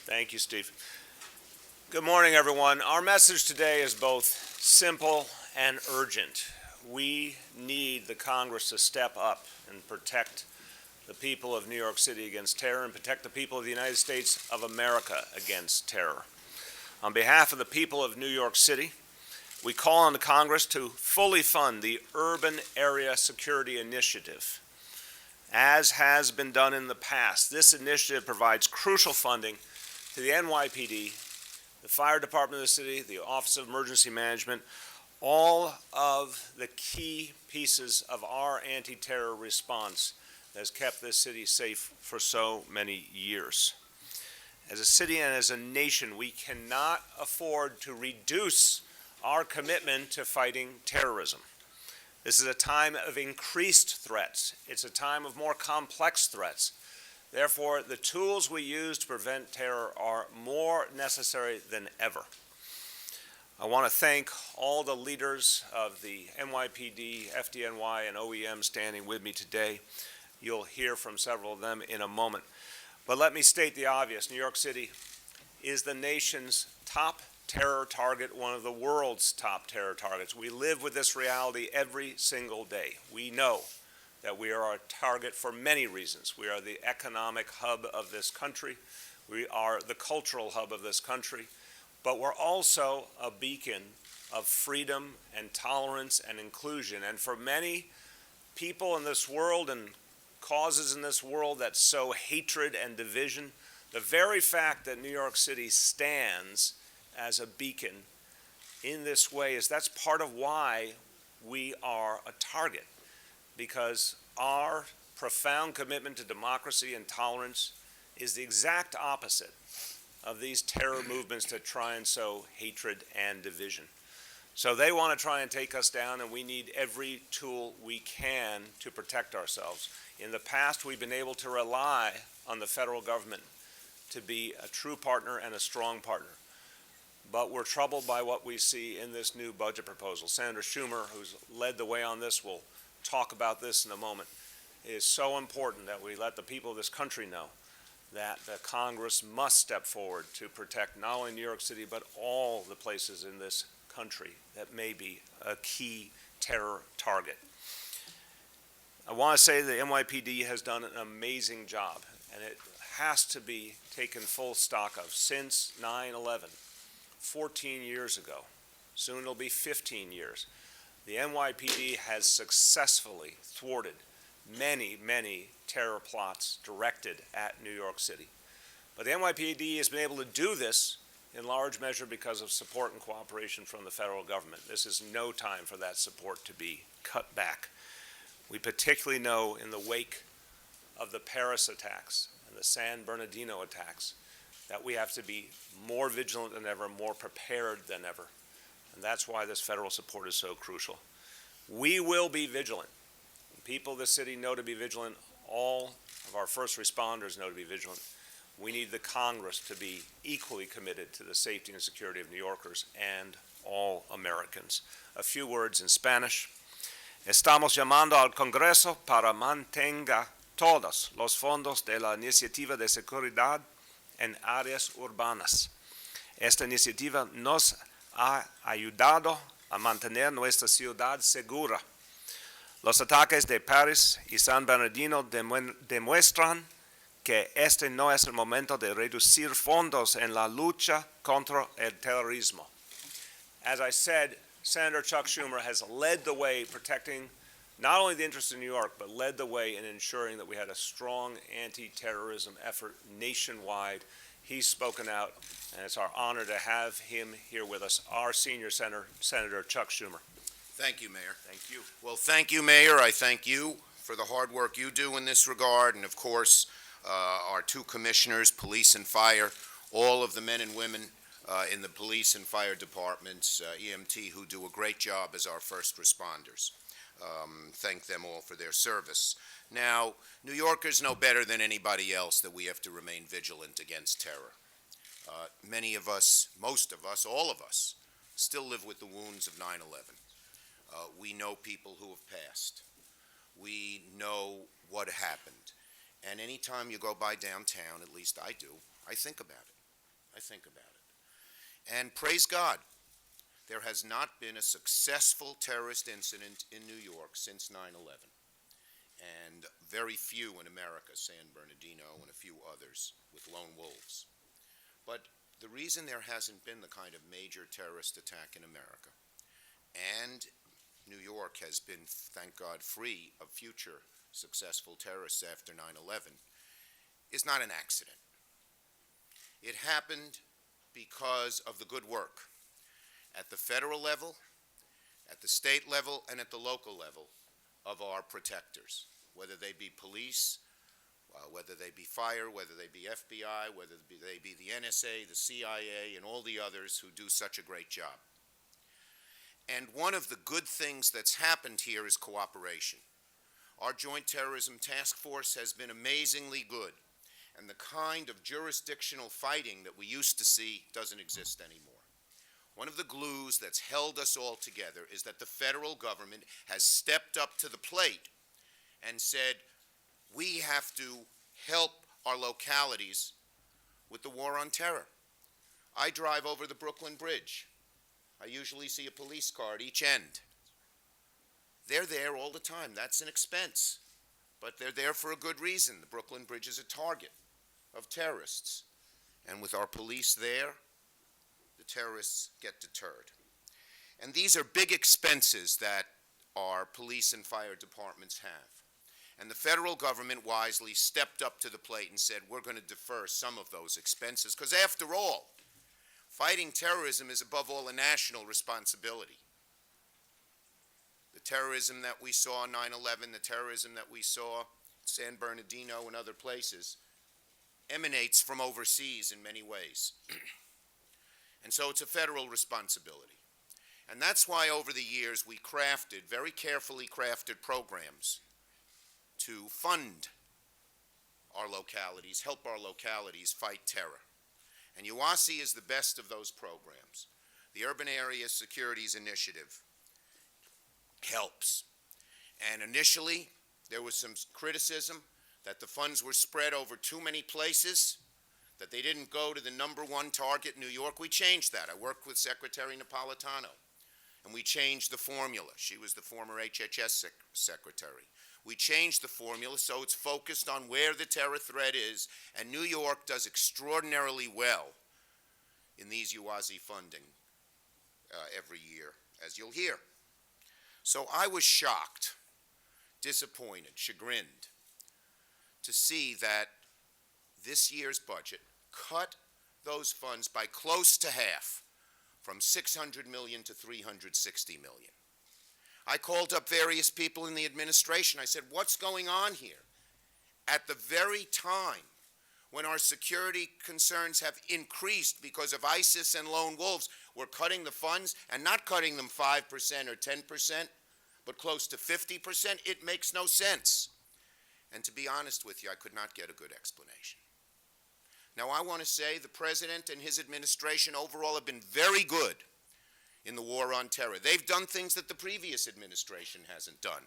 Thank you, Steve. Good morning, everyone. Our message today is both simple and urgent. We need the Congress to step up and protect the people of New York City against terror and protect the people of the United States of America against terror. On behalf of the people of New York City, we call on the Congress to fully fund the Urban Area Security Initiative. As has been done in the past, this initiative provides crucial funding to the NYPD, the Fire Department of the city, the Office of Emergency Management, all of the key pieces of our anti-terror response that has kept this city safe for so many years. As a city and as a nation, we cannot afford to reduce our commitment to fighting terrorism. This is a time of increased threats. It's a time of more complex threats. Therefore, the tools we use to prevent terror are more necessary than ever. I want to thank all the leaders of the NYPD, FDNY, and OEM standing with me today. You'll hear from several of them in a moment. But let me state the obvious. New York City is the nation's top terror target, one of the world's top terror targets. We live with this reality every single day. We know that we are a target for many reasons. We are the economic hub of this country. We are the cultural hub of this country. But we're also a beacon of freedom and tolerance and inclusion. And for many people in this world and causes in this world that sow hatred and division, the very fact that New York City stands as a beacon in this way that's part of why we are a target, because our profound commitment to democracy and tolerance is the exact opposite of these terror movements that try and sow hatred and division. So they want to try and take us down, and we need every tool we can to protect ourselves. In the past, we've been able to rely on the federal government to be a true partner and a strong partner. But we're troubled by what we see in this new budget proposal. Senator Schumer, who's led the way on this, will talk about this in a moment. It is so important that we let the people of this country know that the Congress must step forward to protect not only New York City, but all the places in this country that may be a key terror target. I want to say the NYPD has done an amazing job, and it has to be taken full stock of. Since 9/11, 14 years ago, soon it'll be 15 years, the NYPD has successfully thwarted many, many terror plots directed at New York City. But the NYPD has been able to do this in large measure because of support and cooperation from the federal government. This is no time for that support to be cut back. We particularly know in the wake of the Paris attacks and the San Bernardino attacks that we have to be more vigilant than ever, more prepared than ever. And that's why this federal support is so crucial. We will be vigilant. People of the city know to be vigilant. All of our first responders know to be vigilant. We need the Congress to be equally committed to the safety and security of New Yorkers and all Americans. A few words in Spanish. Estamos llamando al Congreso para mantenga todos los fondos de la iniciativa de seguridad en áreas urbanas. Esta iniciativa nos ha ayudado a mantener nuestra ciudad segura. Los ataques de París y San Bernardino demuestran que este no es el momento de reducir fondos en la lucha contra el terrorismo. As I said, Senator Chuck Schumer has led the way protecting not only the interests of New York, but led the way in ensuring that we had a strong anti-terrorism effort nationwide. He's spoken out, and it's our honor to have him here with us, our senior Senator Chuck Schumer. Thank you, Mayor. Thank you. Well, thank you, Mayor. I thank you for the hard work you do in this regard, and of course, our two commissioners, police and fire, all of the men and women in the police and fire departments, EMT, who do a great job as our first responders. Thank them all for their service. Now, New Yorkers know better than anybody else that we have to remain vigilant against terror. Many of us, most of us, all of us, still live with the wounds of 9/11. We know people who have passed. We know what happened. And anytime you go by downtown, at least I do, I think about it. I think about it. And praise God, there has not been a successful terrorist incident in New York since 9/11. And very few in America, San Bernardino and a few others with lone wolves. But the reason there hasn't been the kind of major terrorist attack in America, and New York has been, thank God, free of future successful terrorists after 9/11, is not an accident. It happened because of the good work at the federal level, at the state level, and at the local level of our protectors, whether they be police, whether they be fire, whether they be FBI, whether they be the NSA, the CIA, and all the others who do such a great job. And one of the good things that's happened here is cooperation. Our Joint Terrorism Task Force has been amazingly good, and the kind of jurisdictional fighting that we used to see doesn't exist anymore. One of the glues that's held us all together is that the federal government has stepped up to the plate and said, we have to help our localities with the war on terror. I drive over the Brooklyn Bridge. I usually see a police car at each end. They're there all the time. That's an expense. But they're there for a good reason. The Brooklyn Bridge is a target of terrorists. And with our police there, the terrorists get deterred. And these are big expenses that our police and fire departments have. And the federal government wisely stepped up to the plate and said, we're going to defer some of those expenses, because after all, fighting terrorism is above all a national responsibility. The terrorism that we saw on 9/11, the terrorism that we saw in San Bernardino and other places, emanates from overseas in many ways. And so it's a federal responsibility. And that's why over the years we crafted, very carefully crafted programs to fund our localities, help our localities fight terror. And UASI is the best of those programs. The Urban Area Securities Initiative helps. And initially, there was some criticism that the funds were spread over too many places, that they didn't go to the #1 target, New York. We changed that. I worked with Secretary Napolitano, and we changed the formula. She was the former HHS secretary. We changed the formula so it's focused on where the terror threat is, and New York does extraordinarily well in these UASI funding every year, as you'll hear. So I was shocked, disappointed, chagrined to see that this year's budget cut those funds by close to half, from $600 million to $360 million. I called up various people in the administration. I said, what's going on here? At the very time when our security concerns have increased because of ISIS and lone wolves, we're cutting the funds, and not cutting them 5% or 10%, but close to 50%. It makes no sense. And to be honest with you, I could not get a good explanation. Now, I want to say the President and his administration overall have been very good in the war on terror. They've done things that the previous administration hasn't done,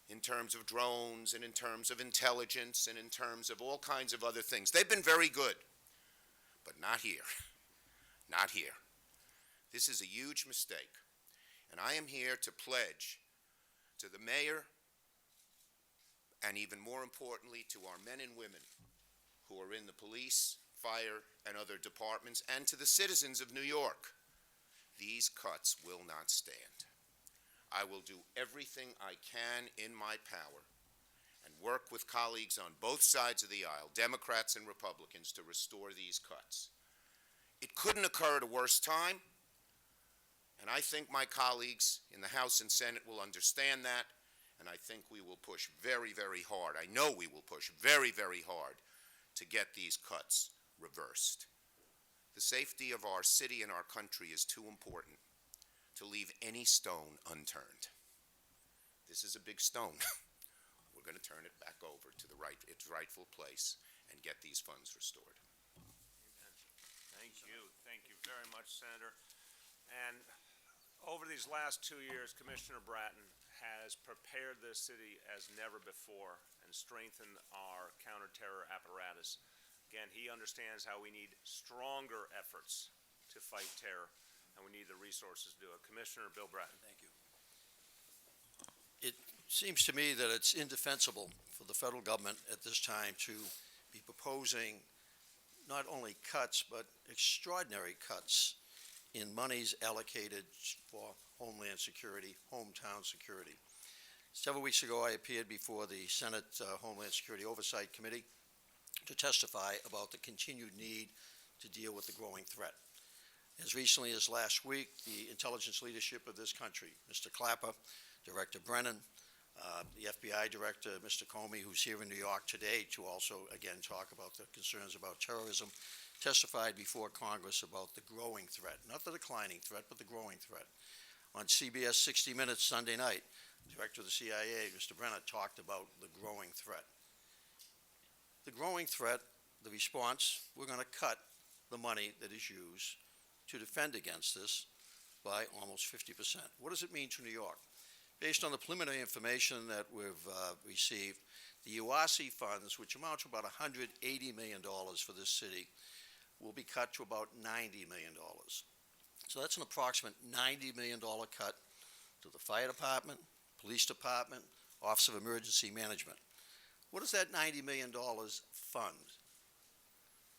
in terms of drones and in terms of intelligence and in terms of all kinds of other things. They've been very good, but not here. Not here. This is a huge mistake. And I am here to pledge to the mayor, and even more importantly to our men and women who are in the police, fire, and other departments, and to the citizens of New York, these cuts will not stand. I will do everything I can in my power and work with colleagues on both sides of the aisle, Democrats and Republicans, to restore these cuts. It couldn't occur at a worse time, and I think my colleagues in the House and Senate will understand that, and I think we will push very, very hard. I know we will push very, very hard to get these cuts reversed. The safety of our city and our country is too important to leave any stone unturned. This is a big stone. We're going to turn it back over to its rightful place and get these funds restored. Thank you. Thank you very much, Senator. And over these last 2 years, Commissioner Bratton has prepared this city as never before and strengthened our counterterror apparatus Again, he understands how we need stronger efforts to fight terror, and we need the resources to do it. Commissioner Bill Bratton. Thank you. It seems to me that it's indefensible for the federal government at this time to be proposing not only cuts, but extraordinary cuts in monies allocated for Homeland Security, hometown security. Several weeks ago, I appeared before the Senate Homeland Security Oversight Committee to testify about the continued need to deal with the growing threat. As recently as last week, the intelligence leadership of this country, Mr. Clapper, Director Brennan, the FBI Director, Mr. Comey, who's here in New York today to also, again, talk about the concerns about terrorism, testified before Congress about the growing threat, not the declining threat, but the growing threat. On CBS 60 Minutes Sunday night, the Director of the CIA, Mr. Brennan, talked about the growing threat. The growing threat, the response, we're going to cut the money that is used to defend against this by almost 50%. What does it mean to New York? Based on the preliminary information that we've received, the UASI funds, which amount to about $180 million for this city, will be cut to about $90 million. So that's an approximate $90 million cut to the fire department, police department, Office of Emergency Management. What does that $90 million fund?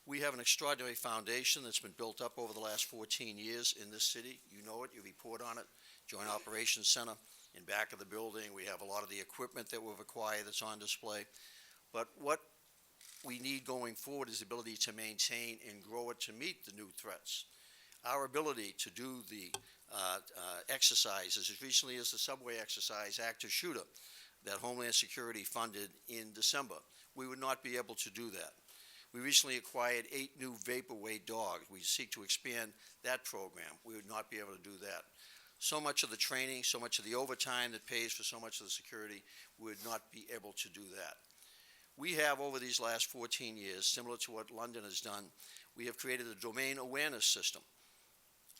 We have an extraordinary foundation that's been built up over the last 14 years in this city. You know it, you report on it. Joint Operations Center in back of the building. We have a lot of the equipment that we've acquired that's on display. But what we need going forward is the ability to maintain and grow it to meet the new threats. Our ability to do the exercises as recently as the subway exercise, active shooter, that Homeland Security funded in December. We would not be able to do that. We recently acquired 8 new vaporweight dogs. We seek to expand that program. We would not be able to do that. So much of the training, so much of the overtime that pays for so much of the security, we would not be able to do that. We have, over these last 14 years, similar to what London has done, we have created a domain awareness system.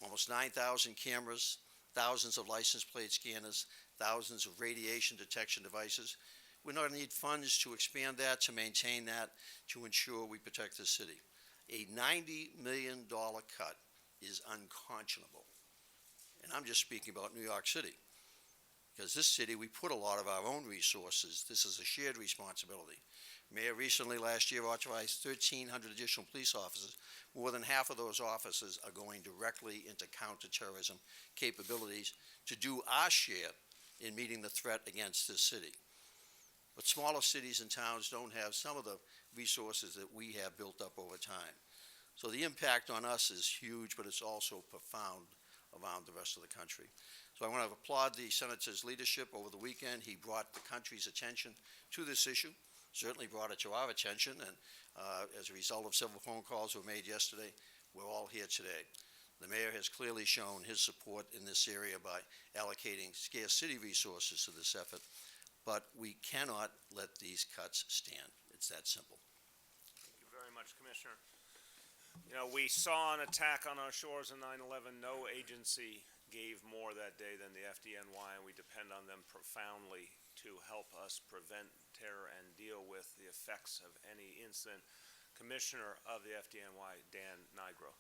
Almost 9,000 cameras, thousands of license plate scanners, thousands of radiation detection devices. We're not going to need funds to expand that, to maintain that, to ensure we protect the city. A $90 million cut is unconscionable. And I'm just speaking about New York City. Because this city, we put a lot of our own resources. This is a shared responsibility. Mayor recently, last year, authorized 1,300 additional police officers. More than half of those officers are going directly into counterterrorism capabilities to do our share in meeting the threat against this city. But smaller cities and towns don't have some of the resources that we have built up over time. So the impact on us is huge, but it's also profound around the rest of the country. So I want to applaud the Senator's leadership over the weekend. He brought the country's attention to this issue, certainly brought it to our attention, and as a result of several phone calls were made yesterday, we're all here today. The mayor has clearly shown his support in this area by allocating scarce city resources to this effort, but we cannot let these cuts stand. It's that simple. Thank you very much, Commissioner. You know, we saw an attack on our shores in 9/11. No agency gave more that day than the FDNY, and we depend on them profoundly to help us prevent terror and deal with the effects of any incident. Commissioner of the FDNY, Dan Nigro.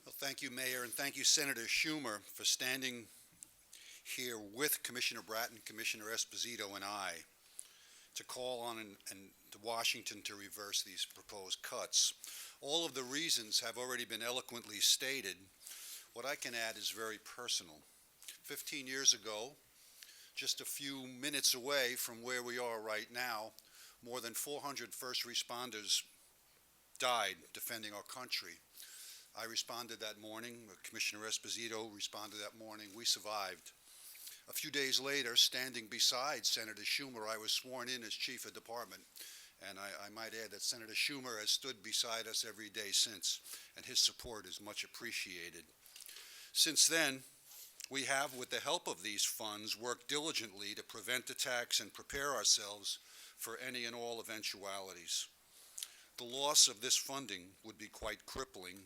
Well, thank you, Mayor, and thank you, Senator Schumer, for standing here with Commissioner Bratton, Commissioner Esposito, and I to call on and to Washington to reverse these proposed cuts. All of the reasons have already been eloquently stated. What I can add is very personal. 15 years ago, just a few minutes away from where we are right now, more than 400 first responders died defending our country. I responded that morning. Commissioner Esposito responded that morning. We survived. A few days later, standing beside Senator Schumer, I was sworn in as Chief of Department. And I might add that Senator Schumer has stood beside us every day since, and his support is much appreciated. Since then, we have, with the help of these funds, worked diligently to prevent attacks and prepare ourselves for any and all eventualities. The loss of this funding would be quite crippling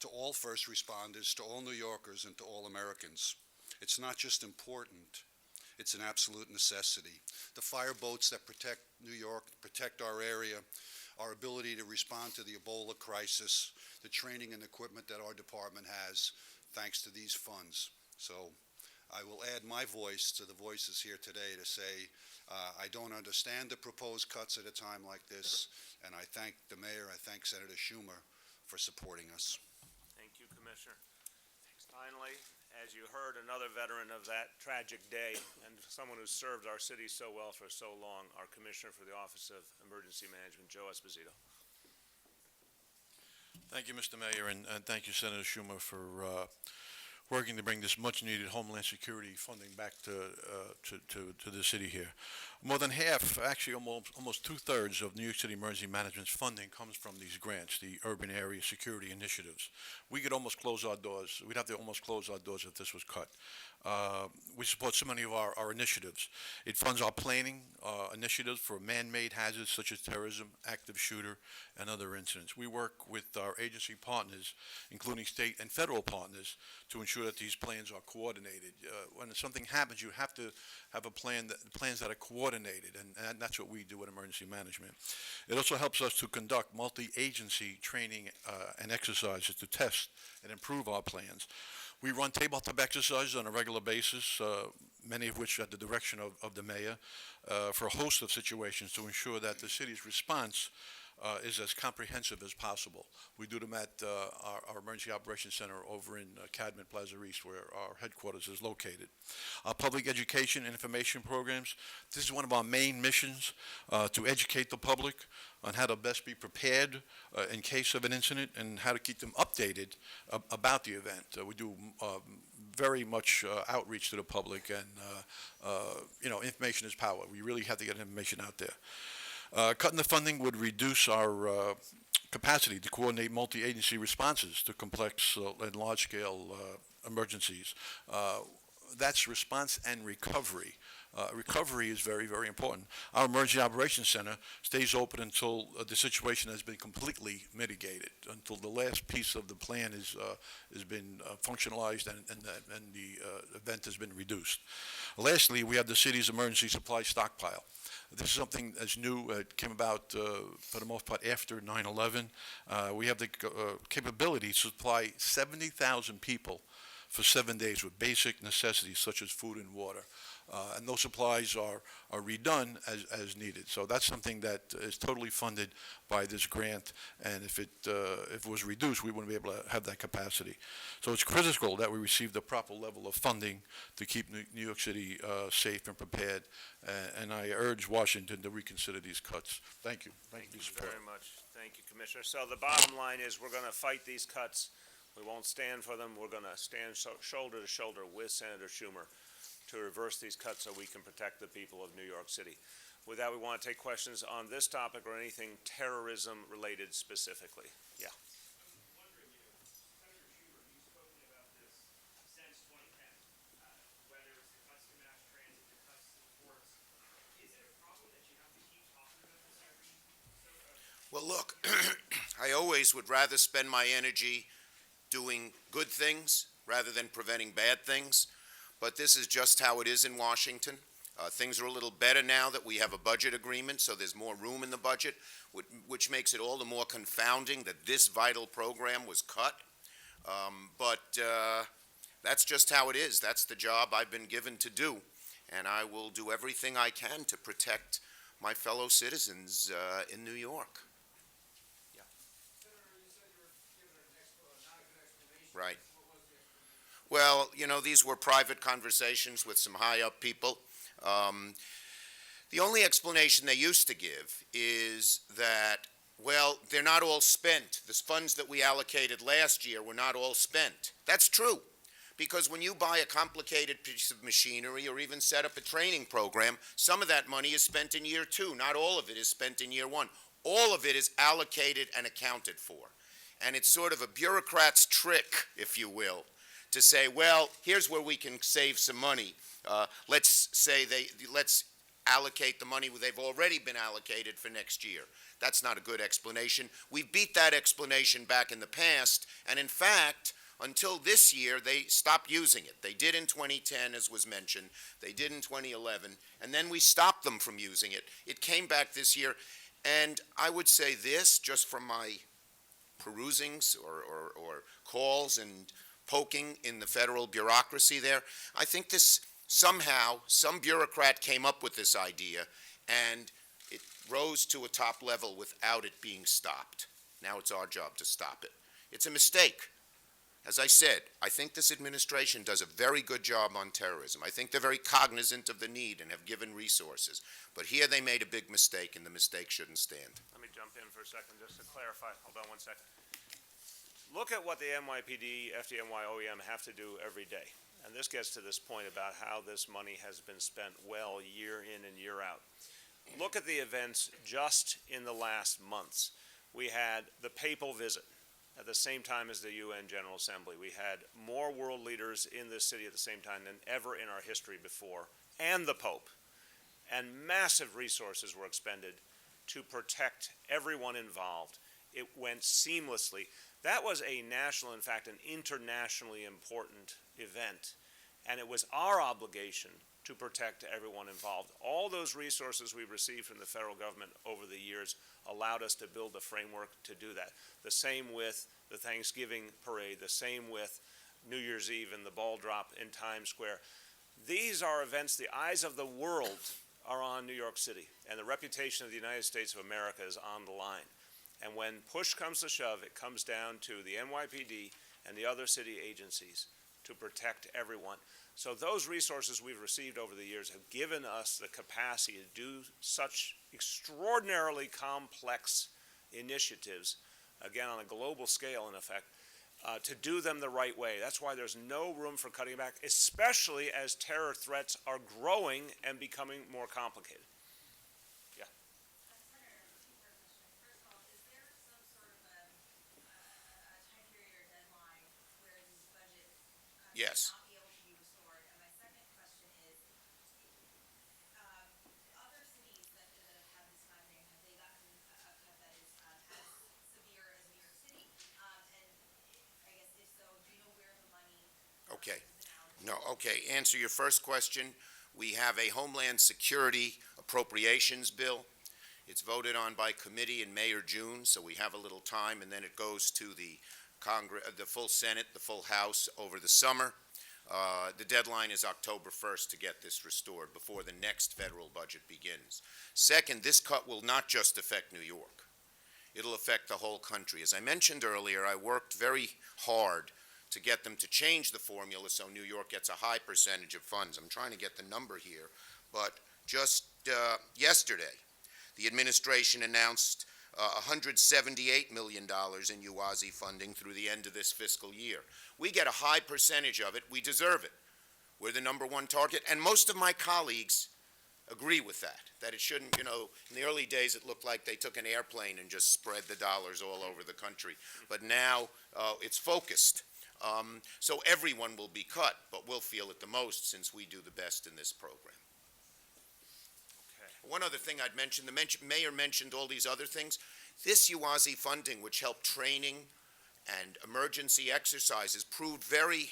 to all first responders, to all New Yorkers, and to all Americans. It's not just important, It's an absolute necessity. The fire boats that protect New York, protect our area, our ability to respond to the Ebola crisis, the training and equipment that our department has, thanks to these funds. So I will add my voice to the voices here today to say I don't understand the proposed cuts at a time like this, and I thank the mayor, I thank Senator Schumer for supporting us. Thank you, Commissioner. Finally, as you heard, another veteran of that tragic day and someone who served our city so well for so long, our Commissioner for the Office of Emergency Management, Joe Esposito. Thank you, Mr. Mayor, and thank you, Senator Schumer, for working to bring this much-needed Homeland Security funding back to the city here. More than half, actually almost two-thirds of New York City Emergency Management's funding comes from these grants, the Urban Area Security Initiatives. We could almost close our doors. We'd have to almost close our doors if this was cut. We support so many of our initiatives. It funds our planning initiatives for man-made hazards such as terrorism, active shooter, and other incidents. We work with our agency partners, including state and federal partners, to ensure that these plans are coordinated. When something happens, you have to have plans that are coordinated, and that's what we do at Emergency Management. It also helps us to conduct multi-agency training and exercises to test and improve our plans. We run tabletop exercises on a regular basis, many of which at the direction of the mayor, for a host of situations to ensure that the city's response is as comprehensive as possible. We do them at our Emergency Operations Center over in Cadman Plaza East, where our headquarters is located. Our public education and information programs, this is one of our main missions, to educate the public on how to best be prepared in case of an incident and how to keep them updated about the event. We do very much outreach to the public, and information is power. We really have to get information out there. Cutting the funding would reduce our capacity to coordinate multi-agency responses to complex and large-scale emergencies. That's response and recovery. Recovery is very, very important. Our Emergency Operations Center stays open until the situation has been completely mitigated, until the last piece of the plan has been functionalized and the event has been reduced. Lastly, we have the city's emergency supply stockpile. This is something that's new. It came about, for the most part, after 9/11. We have the capability to supply 70,000 people for 7 days with basic necessities such as food and water. And those supplies are redone as needed. So that's something that is totally funded by this grant, and if it was reduced, we wouldn't be able to have that capacity. So it's critical that we receive the proper level of funding to keep New York City safe and prepared, and I urge Washington to reconsider these cuts. Thank you. Thank you very much. Thank you, Commissioner. So the bottom line is we're going to fight these cuts. We won't stand for them. We're going to stand shoulder to shoulder with Senator Schumer to reverse these cuts so we can protect the people of New York City. With that, we want to take questions on this topic or anything terrorism related specifically. Yeah. I'm wondering, Senator Schumer, you've spoken about this since 2010, whether it's the cuts to mass transit, the cuts to the ports. Is it a problem that you have to keep talking about this every so? Well, look, I always would rather spend my energy doing good things rather than preventing bad things. But this is just how it is in Washington. Things are a little better now that we have a budget agreement, so there's more room in the budget, which makes it all the more confounding that this vital program was cut. But that's just how it is. That's the job I've been given to do, and I will do everything I can to protect my fellow citizens in New York. Senator, you said you were given not a good explanation. Right. What was the explanation? Well, these were private conversations with some high-up people. The only explanation they used to give is that, well, they're not all spent. The funds that we allocated last year were not all spent. That's true, because when you buy a complicated piece of machinery or even set up a training program, some of that money is spent in year 2. Not all of it is spent in year 1. All of it is allocated and accounted for. And it's sort of a bureaucrat's trick, if you will, to say, well, here's where we can save some money. Let's allocate the money they've already been allocated for next year. That's not a good explanation. We've beat that explanation back in the past, and in fact, until this year, they stopped using it. They did in 2010, as was mentioned. They did in 2011, and then we stopped them from using it. It came back this year, and I would say this, just from my perusings or calls and poking in the federal bureaucracy there, I think this somehow, some bureaucrat came up with this idea, and it rose to a top level without it being stopped. Now it's our job to stop it. It's a mistake. As I said, I think this administration does a very good job on terrorism. I think they're very cognizant of the need and have given resources. But here they made a big mistake, and the mistake shouldn't stand. Let me jump in for a second just to clarify. Hold on one second. Look at what the NYPD, FDNY, OEM have to do every day. And this gets to this point about how this money has been spent well year in and year out. Look at the events just in the last months. We had the papal visit at the same time as the UN General Assembly. We had more world leaders in this city at the same time than ever in our history before, and the Pope. And massive resources were expended to protect everyone involved. It went seamlessly. That was a national, in fact, an internationally important event, and it was our obligation to protect everyone involved. All those resources we received from the federal government over the years allowed us to build a framework to do that. The same with the Thanksgiving parade, the same with New Year's Eve and the ball drop in Times Square. These are events, the eyes of the world are on New York City, and the reputation of the United States of America is on the line. And when push comes to shove, it comes down to the NYPD and the other city agencies to protect everyone. So those resources we've received over the years have given us the capacity to do such extraordinarily complex initiatives, again on a global scale in effect, to do them the right way. That's why there's no room for cutting back, especially as terror threats are growing and becoming more complicated. Yes. Not be able to be restored. And my second question is, other cities that have had this funding, have they gotten a cut that is as severe as New York City? And I guess if so, do you know where the money Okay. is now? No, okay. Answer your first question. We have a Homeland Security Appropriations Bill. It's voted on by committee in May or June, so we have a little time, and then it goes to the Congress, the full Senate, the full House over the summer. The deadline is October 1st to get this restored before the next federal budget begins. Second, this cut will not just affect New York. It'll affect the whole country. As I mentioned earlier, I worked very hard to get them to change the formula so New York gets a high percentage of funds. I'm trying to get the number here, but just yesterday, the administration announced $178 million in UASI funding through the end of this fiscal year. We get a high percentage of it. We deserve it. We're the #1 target, and most of my colleagues agree with that it shouldn't, in the early days it looked like they took an airplane and just spread the dollars all over the country. But now it's focused. So everyone will be cut, but we'll feel it the most since we do the best in this program. One other thing I'd mention, the mayor mentioned all these other things. This UASI funding, which helped training and emergency exercises, proved very,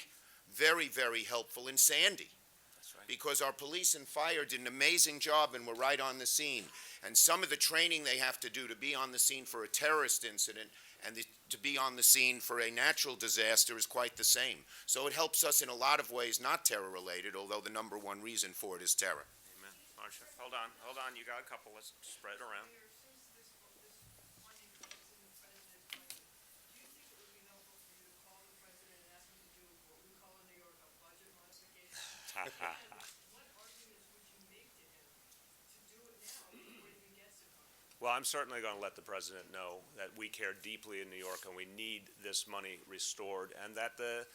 very, very helpful in Sandy. That's right. Because our police and fire did an amazing job and were right on the scene. And some of the training they have to do to be on the scene for a terrorist incident and to be on the scene for a natural disaster is quite the same. So it helps us in a lot of ways, not terror-related, although the #1 reason for it is terror. Amen. Marcia, hold on. You got a couple. Let's spread it around. Since this funding is in the president's budget, do you think it would be helpful for you to call the president and ask him to do what we call in New York a budget modification? What arguments would you make to him to do it now before it even gets to Congress? Well, I'm certainly going to let the president know that we care deeply in New York and we need this money restored, and that the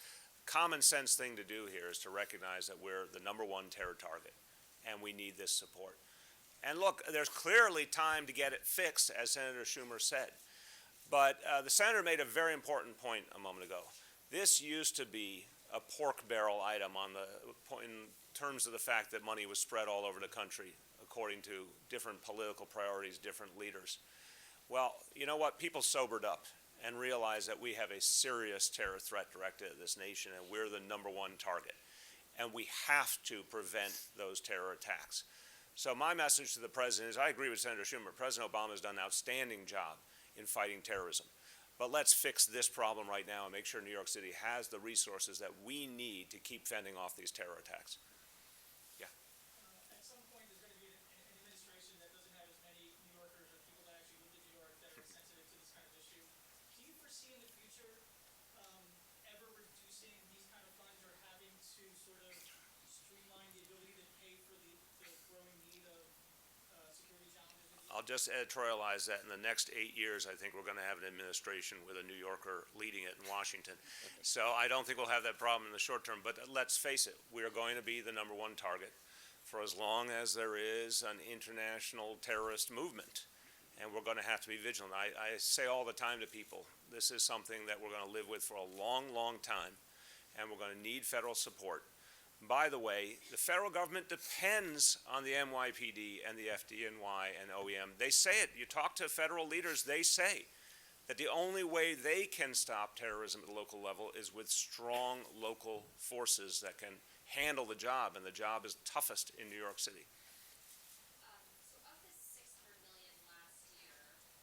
common sense thing to do here is to recognize that we're the #1 terror target and we need this support. And look, there's clearly time to get it fixed, as Senator Schumer said. But the senator made a very important point a moment ago. This used to be a pork barrel item in terms of the fact that money was spread all over the country according to different political priorities, different leaders. Well, you know what? People sobered up. and realize that we have a serious terror threat directed at this nation, and we're the #1 target. And we have to prevent those terror attacks. So my message to the President is, I agree with Senator Schumer. President Obama has done an outstanding job in fighting terrorism. But let's fix this problem right now and make sure New York City has the resources that we need to keep fending off these terror attacks. At some point, there's going to be an administration that doesn't have as many New Yorkers or people that actually live in New York that are sensitive to this kind of issue. Do you foresee in the future ever reducing these kind of funds or having to sort of streamline the ability to pay for the growing need of security challenges? I'll just editorialize that in the next 8 years, I think we're going to have an administration with a New Yorker leading it in Washington. So I don't think we'll have that problem in the short term, but let's face it, we are going to be the #1 target for as long as there is an international terrorist movement. And we're going to have to be vigilant. I say all the time to people, this is something that we're going to live with for a long, long time, and we're going to need federal support. By the way, the federal government depends on the NYPD and the FDNY and OEM. They say it. You talk to federal leaders, they say that the only way they can stop terrorism at the local level is with strong local forces that can handle the job, and the job is toughest in New York City. So of the $600 million last year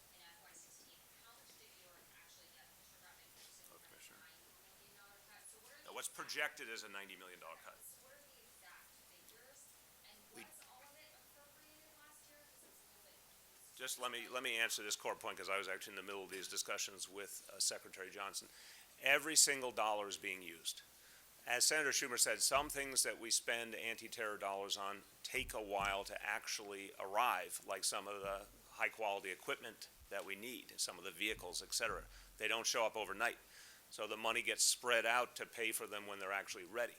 in FY16, how much did New York actually get? Commissioner Bratman said we had a $9 million cut. So what are the What's projected as a $90 million cut? So what are the exact figures? And was all of it appropriated last year? Because it was a little bit confusing. Just let me answer this core point, because I was actually in the middle of these discussions with Secretary Johnson. Every single dollar is being used. As Senator Schumer said, some things that we spend anti-terror dollars on take a while to actually arrive, like some of the high-quality equipment that we need, some of the vehicles, et cetera. They don't show up overnight. So the money gets spread out to pay for them when they're actually ready.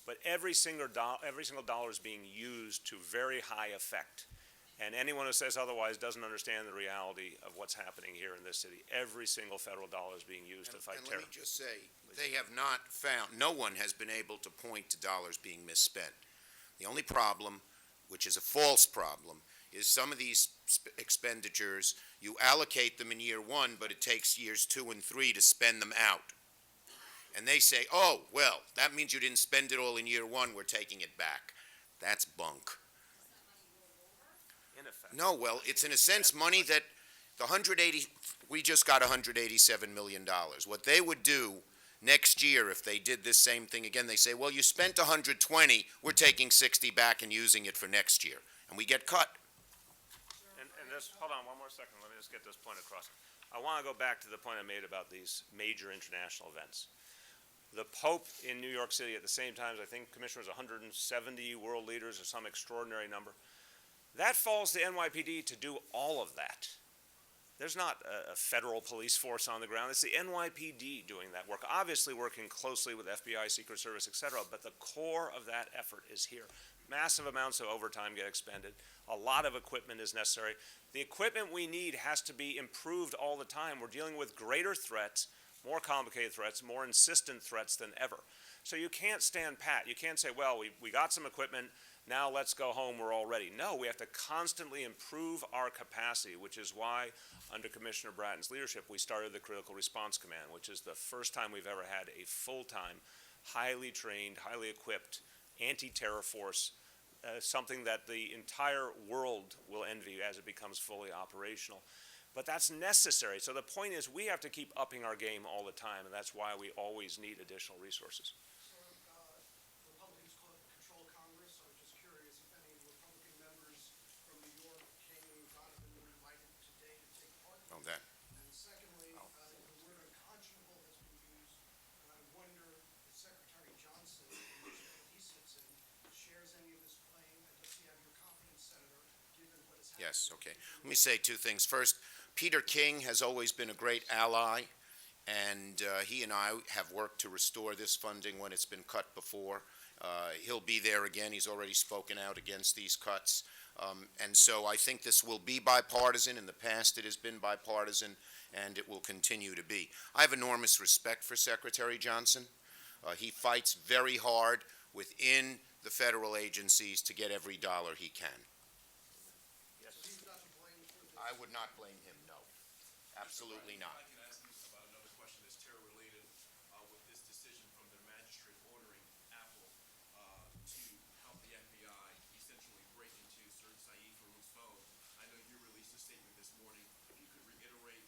But every single dollar is being used to very high effect. And anyone who says otherwise doesn't understand the reality of what's happening here in this city. Every single federal dollar is being used to fight terror. And let me just say, they have not found, no one has been able to point to dollars being misspent. The only problem, which is a false problem, is some of these expenditures, you allocate them in year 1, but it takes years 2 and 3 to spend them out. And they say, oh, well, that means you didn't spend it all in year 1, we're taking it back. That's bunk. In effect. No, well, it's in a sense money that we just got $187 million. What they would do next year, if they did this same thing again, they say, well, you spent 120, we're taking 60 back and using it for next year, and we get cut. And this, hold on one more second, let me just get this point across. I want to go back to the point I made about these major international events. The Pope in New York City at the same time, I think, Commissioner, was 170 world leaders or some extraordinary number. That falls to NYPD to do all of that. There's not a federal police force on the ground. It's the NYPD doing that work, obviously working closely with FBI, Secret Service, et cetera, but the core of that effort is here. Massive amounts of overtime get expended. A lot of equipment is necessary. The equipment we need has to be improved all the time. We're dealing with greater threats, more complicated threats, more insistent threats than ever. So you can't stand pat. You can't say, well, we got some equipment, now let's go home, we're all ready. No, we have to constantly improve our capacity, which is why, under Commissioner Bratton's leadership, we started the Critical Response Command, which is the first time we've ever had a full-time, highly trained, highly equipped anti-terror force, something that the entire world will envy as it becomes fully operational. But that's necessary. So the point is, we have to keep upping our game all the time, and that's why we always need additional resources. Republicans control Congress, so I'm just curious if any Republican members from New York came and got been invited today to take part in Oh, it. that. And secondly, the word unconscionable has been used, and I wonder if Secretary Johnson, in the chair that he sits in, shares any of this claim, and does he have your confidence, Senator, given what has happened? Yes, okay. Let me say two things. First, Peter King has always been a great ally, and he and I have worked to restore this funding when it's been cut before. He'll be there again. He's already spoken out against these cuts. And so I think this will be bipartisan. In the past, it has been bipartisan, and it will continue to be. I have enormous respect for Secretary Johnson. He fights very hard within the federal agencies to get every dollar he can. So he's not to blame for this? I would not blame him, no. Absolutely not. I can ask you about another this morning. If you could reiterate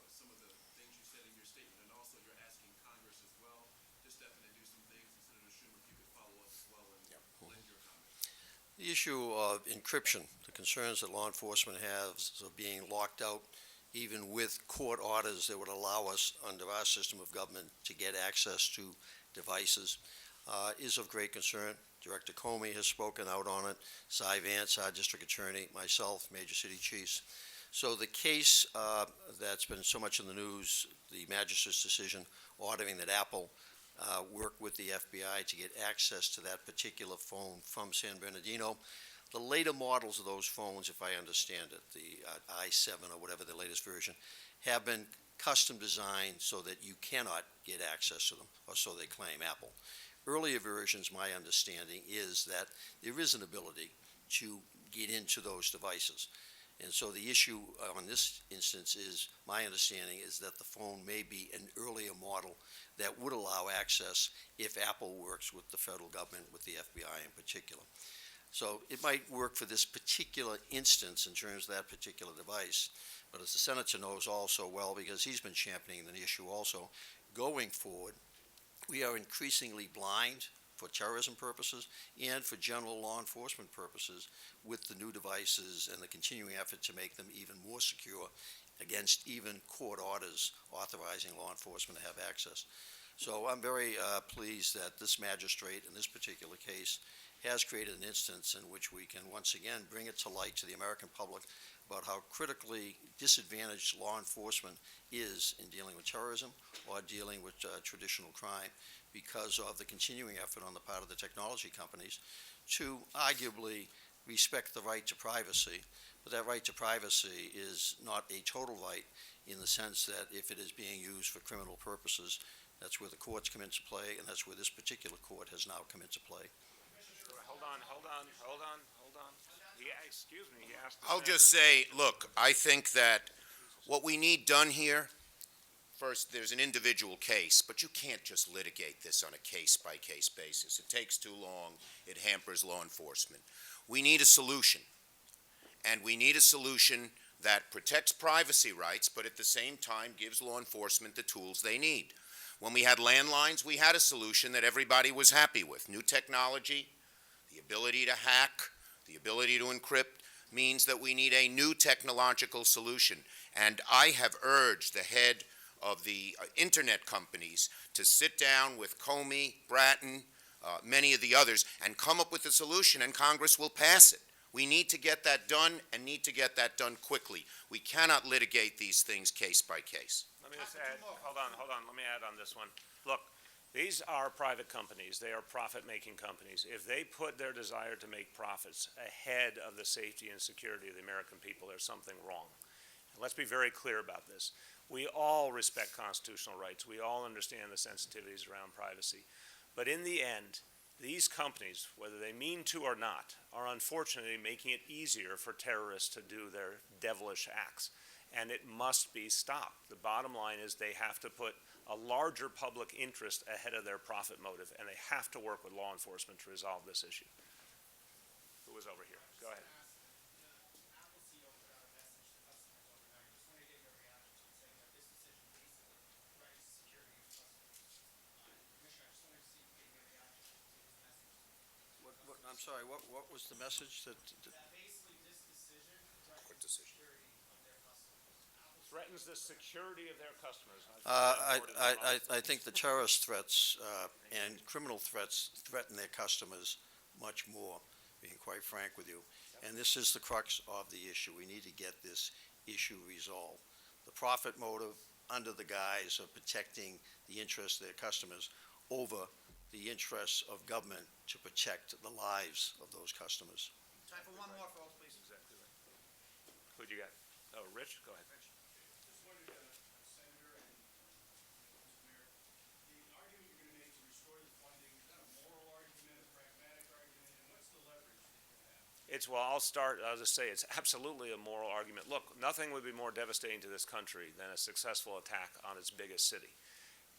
some of the things you said in your statement, and also you're asking Congress as well to step in and do some things. And Senator Schumer, if you could follow up as well and lend your comments. The issue of encryption, the concerns that law enforcement has of being locked out, even with court orders that would allow us, under our system of government, to get access to devices, is of great concern. Director Comey has spoken out on it, Cy Vance, our district attorney, myself, Major City Chiefs. So the case that's been so much in the news, the magistrate's decision ordering that Apple work with the FBI to get access to that particular phone from San Bernardino. The later models of those phones, if I understand it, the i7 or whatever the latest version, have been custom designed so that you cannot get access to them, or so they claim, Apple. Earlier versions, my understanding is that there is an ability to get into those devices. And so the issue on this instance is, my understanding is that the phone may be an earlier model that would allow access if Apple works with the federal government, with the FBI in particular. So it might work for this particular instance in terms of that particular device. But as the senator knows also well, because he's been championing the issue also, going forward, we are increasingly blind for terrorism purposes and for general law enforcement purposes with the new devices and the continuing effort to make them even more secure against even court orders authorizing law enforcement to have access. So I'm very pleased that this magistrate in this particular case has created an instance in which we can once again bring it to light to the American public about how critically disadvantaged law enforcement is in dealing with terrorism or dealing with traditional crime because of the continuing effort on the part of the technology companies to arguably respect the right to privacy. But that right to privacy is not a total right in the sense that if it is being used for criminal purposes, that's where the courts come into play, and that's where this particular court has now come into play. Hold on. Excuse me, he asked. I'll just say, look, I think that what we need done here, first, there's an individual case, but you can't just litigate this on a case-by-case basis. It takes too long. It hampers law enforcement. We need a solution, and we need a solution that protects privacy rights, but at the same time gives law enforcement the tools they need. When we had landlines, we had a solution that everybody was happy with. New technology, the ability to hack, the ability to encrypt means that we need a new technological solution. And I have urged the head of the internet companies to sit down with Comey, Bratton, many of the others, and come up with a solution, and Congress will pass it. We need to get that done, and need to get that done quickly. We cannot litigate these things case by case. Let me just add, hold on, let me add on this one. Look, these are private companies. They are profit-making companies. If they put their desire to make profits ahead of the safety and security of the American people, there's something wrong. And let's be very clear about this. We all respect constitutional rights. We all understand the sensitivities around privacy. But in the end, these companies, whether they mean to or not, are unfortunately making it easier for terrorists to do their devilish acts. And it must be stopped. The bottom line is they have to put a larger public interest ahead of their profit motive, and they have to work with law enforcement to resolve this issue. Who was over here? Go ahead. I'm sorry, what was the message that Basically, this decision Court decision. Threatens the security of their customers. I think the terrorist threats and criminal threats threaten their customers much more, being quite frank with you. And this is the crux of the issue. We need to get this issue resolved. The profit motive under the guise of protecting the interests of their customers over the interests of government to protect the lives of those customers. Time for one more, folks, please. Exactly right. Who'd you got? Oh, Rich, go ahead. Just wondered, Senator and Mr. Mayor, the argument you're going to make to restore the funding, is that a moral argument, a pragmatic argument, and what's the leverage that you have? I'll just say it's absolutely a moral argument. Look, nothing would be more devastating to this country than a successful attack on its biggest city.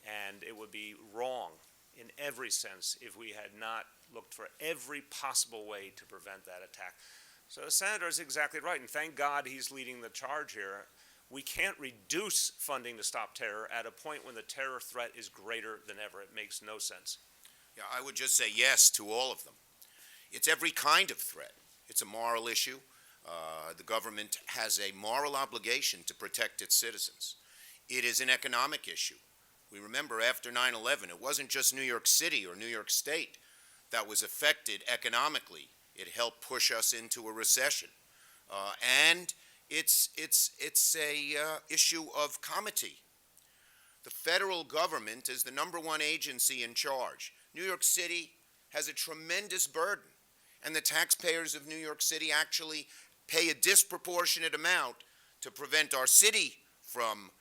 And it would be wrong in every sense if we had not looked for every possible way to prevent that attack. So the senator is exactly right, and thank God he's leading the charge here. We can't reduce funding to stop terror at a point when the terror threat is greater than ever. It makes no sense. Yeah, I would just say yes to all of them. It's every kind of threat. It's a moral issue. The government has a moral obligation to protect its citizens. It is an economic issue. We remember after 9/11, it wasn't just New York City or New York State that was affected economically. It helped push us into a recession. And it's a issue of comity. The federal government is the #1 agency in charge. New York City has a tremendous burden, and the taxpayers of New York City actually pay a disproportionate amount to prevent our city from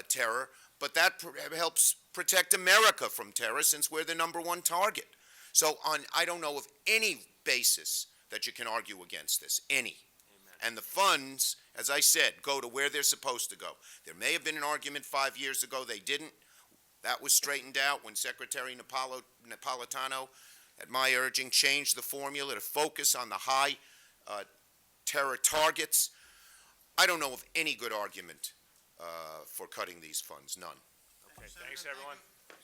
terror, but that helps protect America from terror since we're the #1 target. So I don't know of any basis that you can argue against this, any. Amen. And the funds, as I said, go to where they're supposed to go. There may have been an argument 5 years ago, they didn't. That was straightened out when Secretary Napolitano, at my urging, changed the formula to focus on the high terror targets. I don't know of any good argument for cutting these funds, none. Okay, thanks, everyone.